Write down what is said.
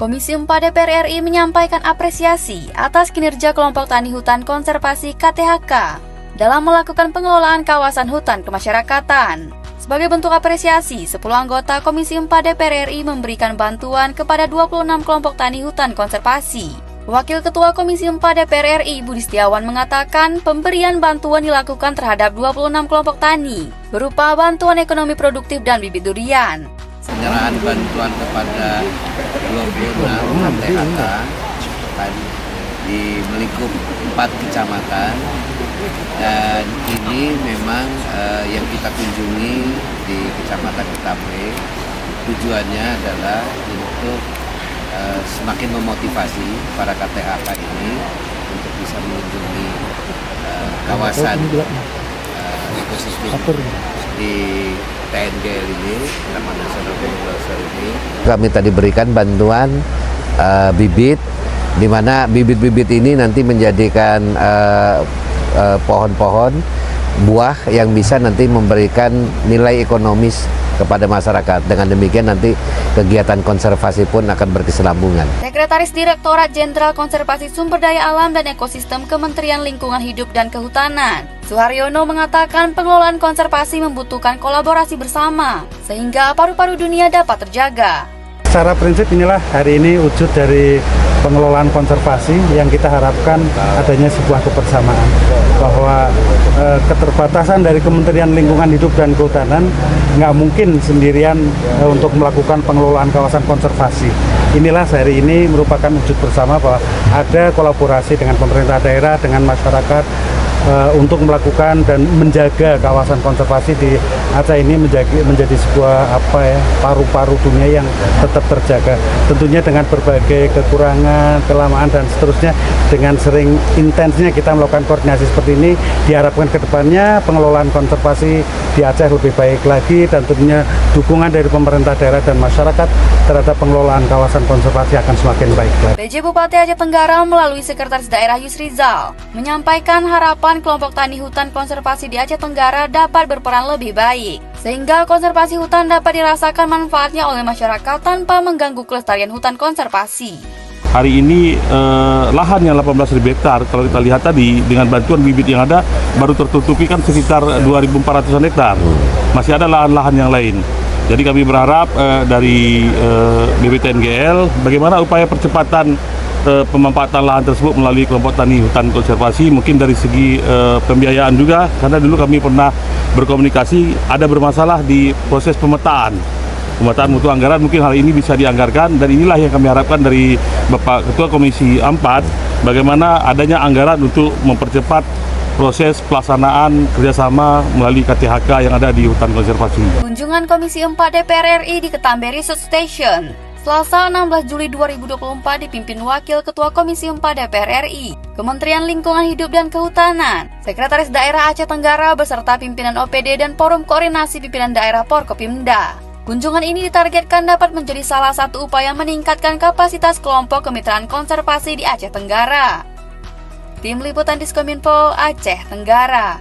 Komisi 4 DPR RI menyampaikan apresiasi atas kinerja kelompok tani hutan konservasi KTHK dalam melakukan pengelolaan kawasan hutan kemasyarakatan. Sebagai bentuk apresiasi, 10 anggota Komisi 4 DPR RI memberikan bantuan kepada 26 kelompok tani hutan konservasi. Wakil Ketua Komisi 4 DPR RI Budi Setiawan mengatakan pemberian bantuan dilakukan terhadap 26 kelompok tani berupa bantuan ekonomi produktif dan bibit durian. Penyerahan bantuan kepada 26 KTHK di melingkup 4 kecamatan, dan ini memang yang kita kunjungi di Kecamatan Ketape. Tujuannya adalah untuk semakin memotivasi para KTHK ini untuk bisa mengunjungi kawasan ekosistem di TNGL ini, Taman Nasional Gunung Leuser ini. Kami tadi berikan bantuan bibit, di mana bibit-bibit ini nanti menjadikan pohon-pohon buah yang bisa nanti memberikan nilai ekonomis kepada masyarakat. Dengan demikian nanti kegiatan konservasi pun akan berkesinambungan. Sekretaris Direktorat Jenderal Konservasi Sumber Daya Alam dan Ekosistem Kementerian Lingkungan Hidup dan Kehutanan, Suharyono, mengatakan pengelolaan konservasi membutuhkan kolaborasi bersama sehingga paru-paru dunia dapat terjaga. Secara prinsip inilah hari ini wujud dari pengelolaan konservasi yang kita harapkan adanya sebuah kebersamaan, bahwa keterbatasan dari Kementerian Lingkungan Hidup dan Kehutanan nggak mungkin sendirian untuk melakukan pengelolaan kawasan konservasi. Inilah hari ini merupakan wujud bersama bahwa ada kolaborasi dengan pemerintah daerah, dengan masyarakat untuk melakukan dan menjaga kawasan konservasi di Aceh ini menjadi sebuah paru-paru dunia yang tetap terjaga. Tentunya dengan berbagai kekurangan, kelelamaan dan seterusnya, dengan sering intensnya kita melakukan koordinasi seperti ini, diharapkan ke depannya pengelolaan konservasi di Aceh lebih baik lagi, dan tentunya dukungan dari pemerintah daerah dan masyarakat terhadap pengelolaan kawasan konservasi akan semakin baik. PJ Bupati Aceh Tenggara melalui Sekretaris Daerah Yusrizal menyampaikan harapan kelompok tani hutan konservasi di Aceh Tenggara dapat berperan lebih baik, sehingga konservasi hutan dapat dirasakan manfaatnya oleh masyarakat tanpa mengganggu kelestarian hutan konservasi. Hari ini lahan yang 18.000 hektar, kalau kita lihat tadi dengan bantuan bibit yang ada baru tertutupi kan sekitar 2.400 hektar. Masih ada lahan-lahan yang lain. Jadi kami berharap dari BPTNGL bagaimana upaya percepatan pemanfaatan lahan tersebut melalui kelompok tani hutan konservasi, mungkin dari segi pembiayaan juga, karena dulu kami pernah berkomunikasi ada bermasalah di proses pemetaan mutu anggaran, mungkin hal ini bisa dianggarkan, dan inilah yang kami harapkan dari Bapak Ketua Komisi 4, bagaimana adanya anggaran untuk mempercepat proses pelaksanaan kerjasama melalui KTHK yang ada di hutan konservasi. Kunjungan Komisi 4 DPR RI di Ketambe Research Station Selasa 16 Juli 2024 dipimpin Wakil Ketua Komisi 4 DPR RI, Kementerian Lingkungan Hidup dan Kehutanan, Sekretaris Daerah Aceh Tenggara beserta pimpinan OPD dan Forum Koordinasi Pimpinan Daerah Porkopimda. Kunjungan ini ditargetkan dapat menjadi salah satu upaya meningkatkan kapasitas kelompok kemitraan konservasi di Aceh Tenggara. Tim Liputan Diskominfo Aceh Tenggara.